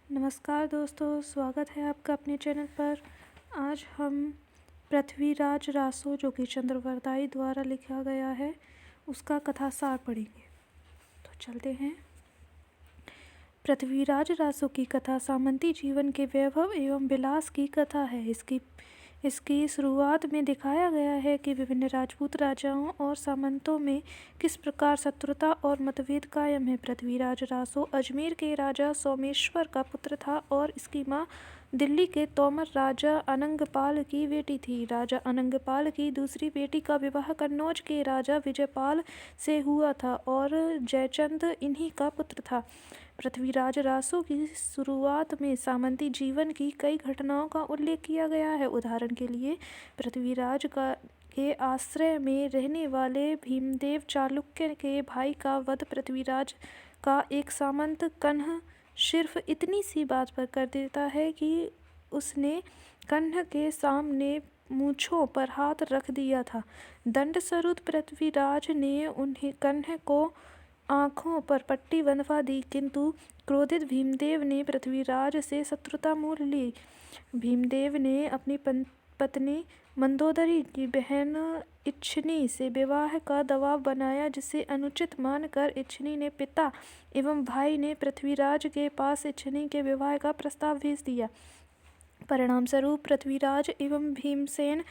नमस्कार दोस्तों, स्वागत है आपका अपने चैनल पर। आज हम पृथ्वीराज रासो जो कि चंद्रवरदाई द्वारा लिखा गया है उसका कथासार पढ़ेंगे। तो चलते हैं। पृथ्वीराज रासो की कथा सामंती जीवन के वैभव एवं विलास की कथा है। इसकी शुरुआत में दिखाया गया है कि विभिन्न राजपूत राजाओं और सामंतों में किस प्रकार शत्रुता और मतभेद कायम है। पृथ्वीराज रासो अजमेर के राजा सोमेश्वर का पुत्र था और इसकी माँ दिल्ली के तोमर राजा अनंगपाल की बेटी थी। राजा अनंगपाल की दूसरी बेटी का विवाह कन्नौज के राजा विजयपाल से हुआ था और जयचंद इन्हीं का पुत्र था। पृथ्वीराज रासो की शुरुआत में सामंती जीवन की कई घटनाओं का उल्लेख किया गया है। उदाहरण के लिए पृथ्वीराज के आश्रय में रहने वाले भीमदेव चालुक्य के भाई का वध पृथ्वीराज का एक सामंत कन्ह सिर्फ इतनी सी बात पर कर देता है कि उसने कन्ह के सामने मूंछों पर हाथ रख दिया था। दंड स्वरूप पृथ्वीराज ने उन्हें कन्ह को आँखों पर पट्टी बंधवा दी, किंतु क्रोधित भीमदेव ने पृथ्वीराज से शत्रुता मोल ली। भीमदेव ने अपनी पत्नी मंदोदरी की बहन इच्छिनी से विवाह का दबाव बनाया, जिसे अनुचित मानकर इच्छिनी ने पिता एवं भाई ने पृथ्वीराज के पास इच्छिनी के विवाह का प्रस्ताव भेज दिया। परिणाम स्वरूप पृथ्वीराज एवं भीमसेन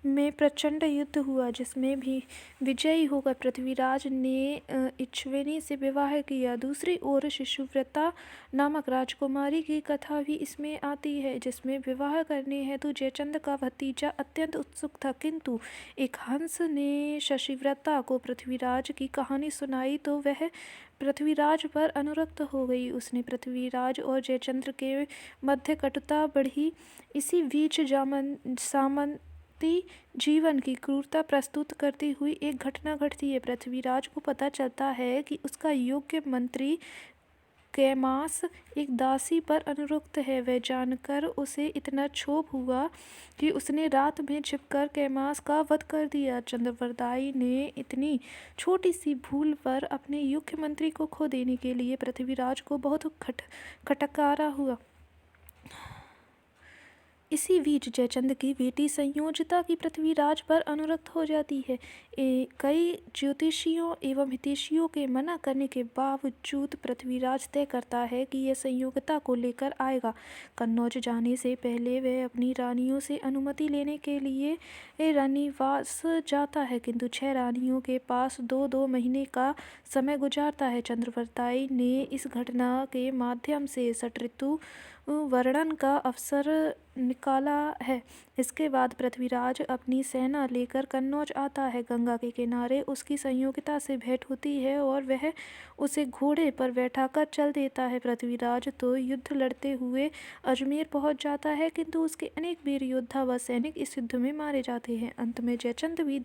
में प्रचंड युद्ध हुआ, जिसमें भी विजयी होकर पृथ्वीराज ने इच्छिनी से विवाह किया। दूसरी ओर शिशुव्रता नामक राजकुमारी की कथा भी इसमें आती है, जिसमें विवाह करने हेतु जयचंद का भतीजा अत्यंत उत्सुक था, किंतु एक हंस ने शशिव्रता को पृथ्वीराज की कहानी सुनाई तो वह पृथ्वीराज पर अनुरक्त हो गई। उसने पृथ्वीराज और जयचंद्र के मध्य कटुता बढ़ी। इसी बीच सामंती जीवन की क्रूरता प्रस्तुत करती हुई एक घटना घटती है। पृथ्वीराज को पता चलता है कि उसका योग्य मंत्री कैमास एक दासी पर अनुरक्त है। वह जानकर उसे इतना क्षोभ हुआ कि उसने रात में छिपकर कैमास का वध कर दिया। चंद्रवरदाई ने इतनी छोटी सी भूल पर अपने योग्य मंत्री को खो देने के लिए पृथ्वीराज को बहुत खटकारा हुआ। इसी बीच जयचंद की बेटी संयोजिता की पृथ्वीराज पर अनुरक्त हो जाती है। कई ज्योतिषियों एवं हितैषियों के मना करने के बावजूद पृथ्वीराज तय करता है कि यह संयोगिता को लेकर आएगा। कन्नौज जाने से पहले वह अपनी रानियों से अनुमति लेने के लिए रानीवास जाता है, किंतु 6 रानियों के पास 2-2 महीने का समय गुजारता है। चंद्रवरदाई ने इस घटना के माध्यम से षटऋतु वर्णन का अवसर निकाला है। इसके बाद पृथ्वीराज अपनी सेना लेकर कन्नौज आता है। गंगा के किनारे उसकी संयोगिता से भेंट होती है और वह उसे घोड़े पर बैठाकर चल देता है। पृथ्वीराज तो युद्ध लड़ते हुए अजमेर पहुंच जाता है, किंतु उसके अनेक वीर योद्धा व सैनिक इस युद्ध में मारे जाते हैं। अंत में जयचंद भी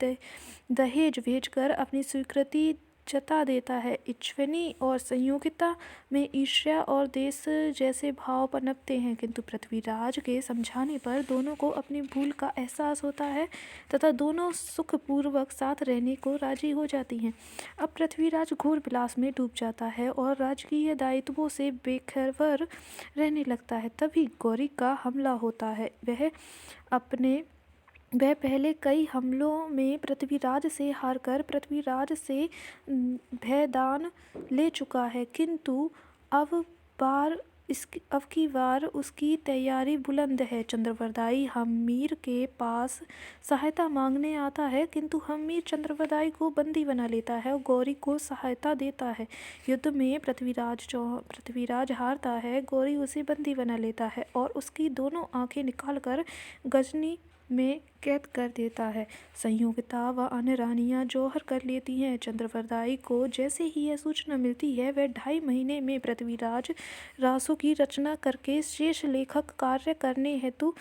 दहेज भेजकर अपनी स्वीकृति जता देता है। इच्छिनी और संयोगिता में ईर्ष्या और देश जैसे भाव पनपते हैं, किंतु पृथ्वीराज के समझाने पर दोनों को अपनी भूल का एहसास होता है तथा दोनों सुखपूर्वक साथ रहने को राजी हो जाती हैं। अब पृथ्वीराज घोर विलास में डूब जाता है और राजकीय दायित्वों से बेखबर रहने लगता है। तभी गौरी का हमला होता है। वह पहले कई हमलों में पृथ्वीराज से हारकर पृथ्वीराज से भयदान ले चुका है, किंतु अब की बार उसकी तैयारी बुलंद है। चंद्रवरदाई हम्मीर के पास सहायता मांगने आता है, किंतु हम्मीर चंद्रवरदाई को बंदी बना लेता है और गौरी को सहायता देता है। युद्ध में पृथ्वीराज हारता है। गौरी उसे बंदी बना लेता है और उसकी दोनों आंखें निकालकर गजनी में कैद कर देता है। संयोगिता व अन्य रानियां जौहर कर लेती हैं। चंद्रवरदाई को जैसे ही यह सूचना मिलती है, वह 2.5 महीने में पृथ्वीराज रासो की रचना करके शेष लेखक कार्य करने हेतु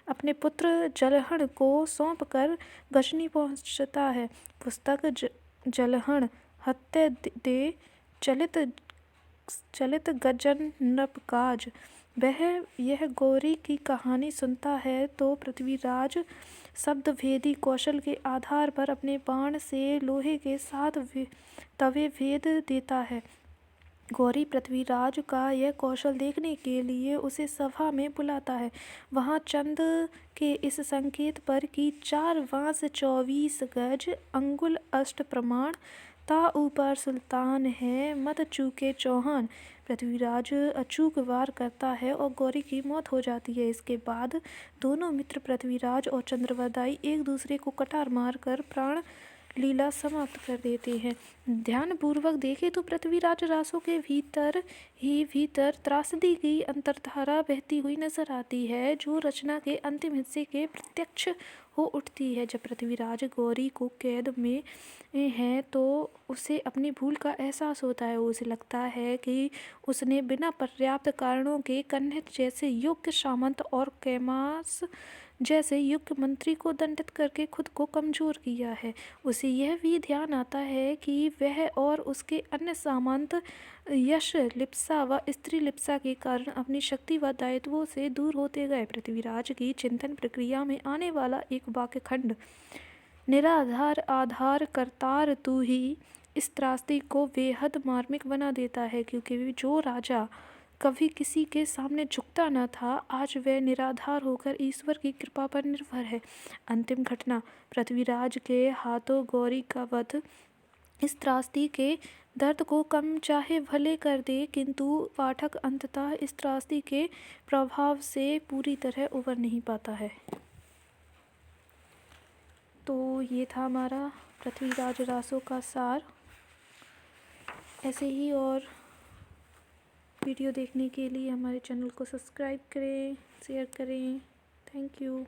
अपने पुत्र जलहण को सौंपकर गजनी पहुंचता है। पुस्तक जलहण हत्या दे चलित गजन नृपकाज। वह यह गौरी की कहानी सुनता है तो पृथ्वीराज शब्दभेदी कौशल के आधार पर अपने बाण से लोहे के 7 तवे भेद देता है। गौरी पृथ्वीराज का यह कौशल देखने के लिए उसे सभा में बुलाता है। वहाँ चंद के इस संकेत पर कि 4 बांस 24 गज अंगुल अष्ट प्रमाण ता ऊपर सुल्तान है मत चूके चौहान, पृथ्वीराज अचूक वार करता है और गौरी की मौत हो जाती है। इसके बाद दोनों मित्र पृथ्वीराज और चंद्रवदाई एक दूसरे को कटार मारकर प्राण लीला समाप्त कर देते हैं। ध्यानपूर्वक देखें तो पृथ्वीराज रासों के भीतर त्रासदी की अंतर्धारा बहती हुई नजर आती है, जो रचना के अंतिम हिस्से के प्रत्यक्ष हो उठती है। जब पृथ्वीराज गौरी को कैद में है तो उसे अपनी भूल का एहसास होता है। उसे लगता है कि उसने बिना पर्याप्त कारणों के कन्हद जैसे योग्य सामंत और कैमास जैसे युक्त मंत्री को दंडित करके खुद को कमजोर किया है। उसे यह भी ध्यान आता है कि वह और उसके अन्य सामंत यश लिप्सा व स्त्री लिप्सा के कारण अपनी शक्ति व दायित्वों से दूर होते गए। पृथ्वीराज की चिंतन प्रक्रिया में आने वाला एक वाक्य खंड निराधार आधार करतार तू ही इस त्रासदी को बेहद मार्मिक बना देता है, क्योंकि जो राजा कभी किसी के सामने झुकता न था, आज वह निराधार होकर ईश्वर की कृपा पर निर्भर है। अंतिम घटना पृथ्वीराज के हाथों गौरी का वध इस त्रासदी के दर्द को कम चाहे भले कर दे, किंतु पाठक अंततः इस त्रासदी के प्रभाव से पूरी तरह उबर नहीं पाता है। तो ये था हमारा पृथ्वीराज रासों का सार। ऐसे ही और वीडियो देखने के लिए हमारे चैनल को सब्सक्राइब करें, शेयर करें। Thank you.